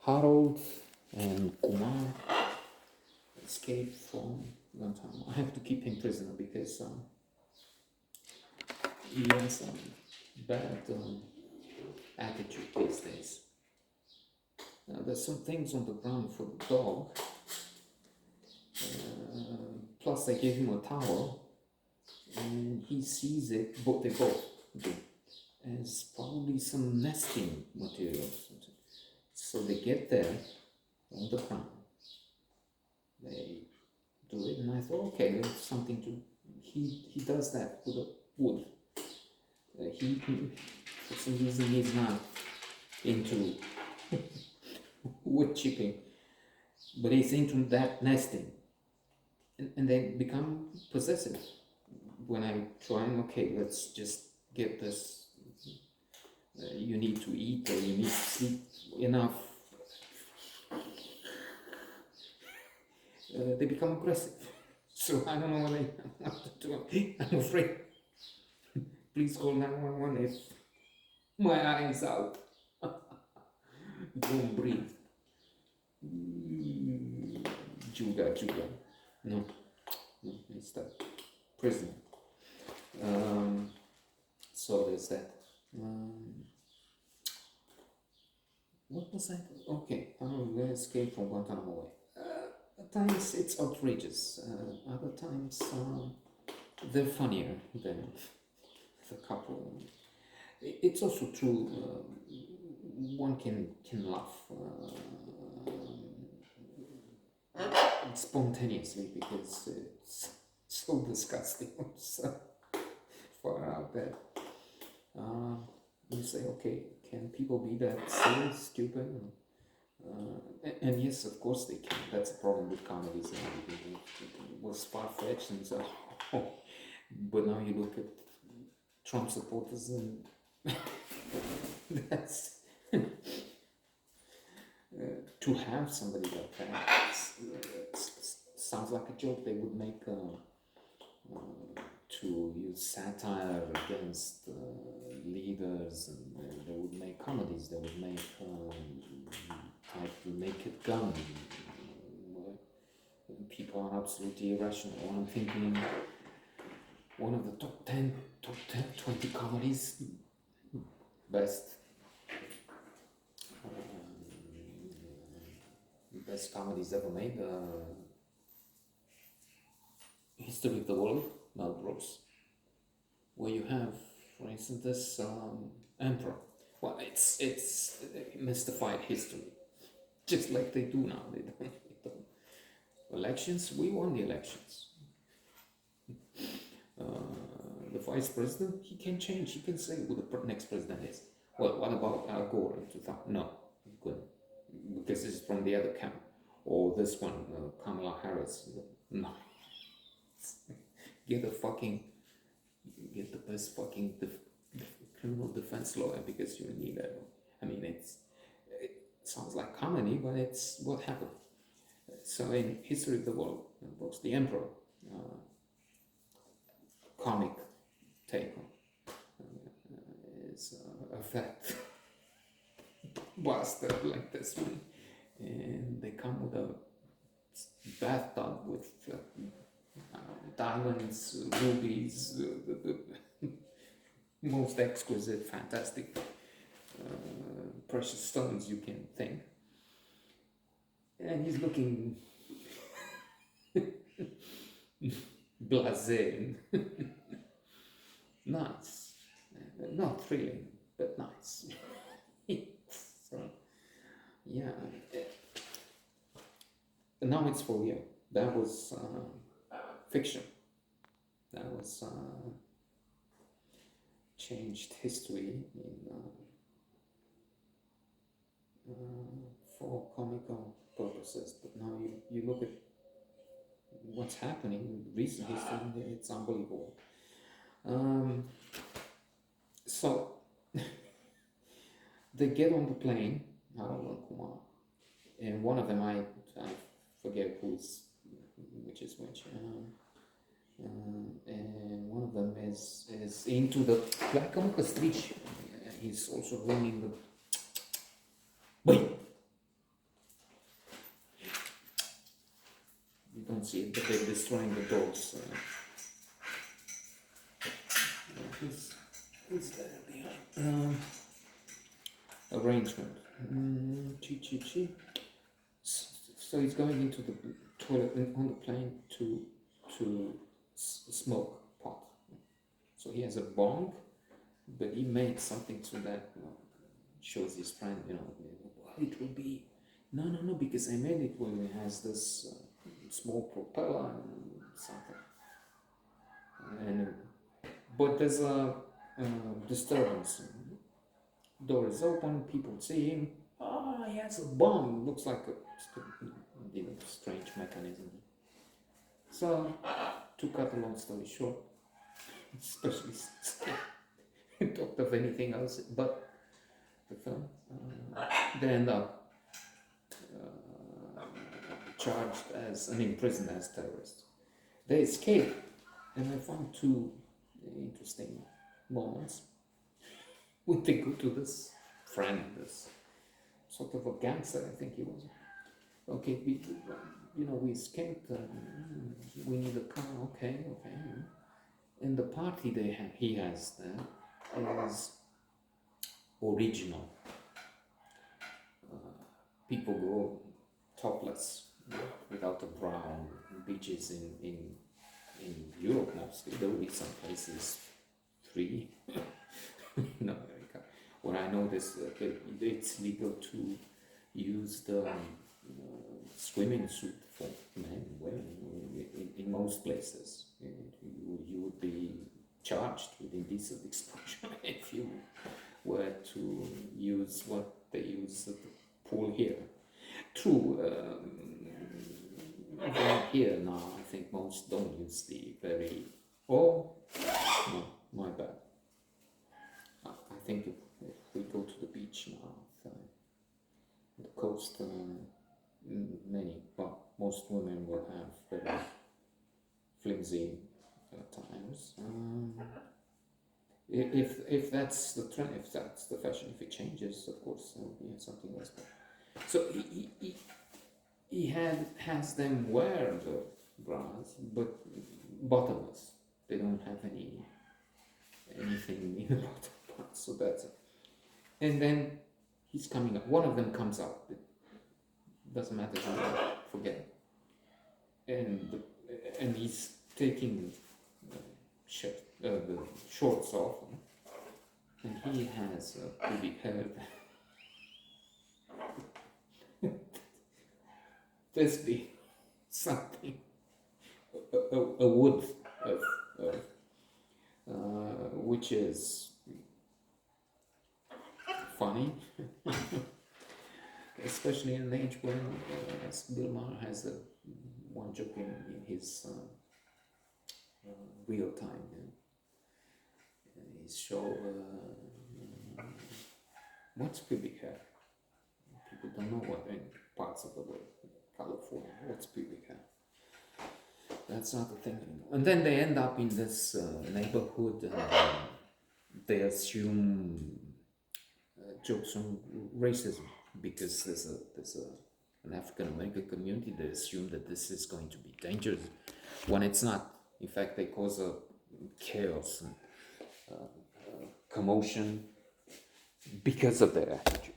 Harold and Kumar escaped from Guantanamo. I have to keep him prisoner because he has some bad attitude these days. There's some things on the ground for the dog. Plus, I gave him a towel, and he sees it. But they both do as probably some nesting materials. So they get there on the ground. They do it, and I thought, okay, there's something to. He does that with a wood. He for some reason he's not into wood chipping, but he's into that nesting, and they become possessive. When I try, okay, let's just get this. You need to eat or you need to sleep enough. They become aggressive. So I don't know what I want to do. I'm afraid. Please call 911 if my eye is out. Don't breathe. Juga. No, it's that prison. So there's that. What was that? Okay, we escaped from Guantanamo. At times it's outrageous. Other times they're funnier than the couple. It's also true. One can laugh spontaneously because it's so disgusting. So far out there. You say, okay, can people be that silly, stupid? And yes, of course they can. That's the problem with comedies and everything. It was far-fetched and so, but now you look at Trump supporters and that's to have somebody like that sounds like a joke they would make to use satire against leaders, and they would make comedies, they would make type Naked Gun. People are absolutely irrational. I'm thinking one of the top 10, 20 comedies, best comedies ever made, History of the World, Mel Brooks, where you have, for instance, this emperor. Well, it's mystified history, just like they do now. They don't. Elections, we won the elections. The vice president, he can change. He can say who the next president is. Well, what about Al Gore in 2000? No, he couldn't, because this is from the other camp. Or this one, Kamala Harris. No. Get the best fucking criminal defense lawyer because you need it. I mean, it sounds like comedy, but it's what happened. So in History of the World, books, the Emperor, comic take on is a fat bastard like this one, and they come with a bathtub with diamonds, rubies, the most exquisite, fantastic, precious stones you can think. And he's looking blasé, nice, not thrilling, but nice. So, yeah. Now it's for real. That was fiction. That was changed history for comical purposes. But now you look at what's happening in recent history, it's unbelievable. So they get on the plane, Harold and Kumar, and one of them, I forget which is which, and one of them is into the black comic street. He's also ringing the. Wait, destroying the dogs. Who's there behind? Arrangement. Chi. So he's going into the toilet on the plane to smoke pot. So he has a bong, but he made something so that shows his friend, it will be no, because I made it when it has this small propeller and something. And but there's a disturbance. Door is open. People see him. He has a bomb. Looks like a strange mechanism. So, to cut a long story short, especially talked of anything else but the film, they end up charged as and imprisoned as terrorists. They escape, and I found two interesting moments. When they go to this friend, this sort of a gangster, I think he was. Okay, we escaped. We need a car. Okay. And the party he has there is original. People go topless, without a bra on beaches in Europe mostly. There will be some places free. In America, when I know this, it's legal to use the swimming suit for men and women in most places. You would be charged with indecent exposure if you were to use what they use at the pool here. True, here now I think most don't use the very. Oh, no, my bad. I think if we go to the beach now, the coast, most women will have very flimsy tires. If that's the trend, if that's the fashion, if it changes, of course, there will be something else. So he has them wear the bras, but bottomless. They don't have anything in the bottom. So that's it. And then he's coming up. One of them comes up. It doesn't matter who, forget it. And he's taking the shorts off. And he has a pretty hair. There's be something, a wood of which is funny, especially in an age when Kumar has one joke in his real time, his show. What's pubic hair? People don't know what in parts of the world, California. What's pubic hair? That's not a thing anymore. And then they end up in this neighborhood, and they assume jokes on racism because there's an African American community. They assume that this is going to be dangerous when it's not. In fact, they cause a chaos and commotion because of their attitude.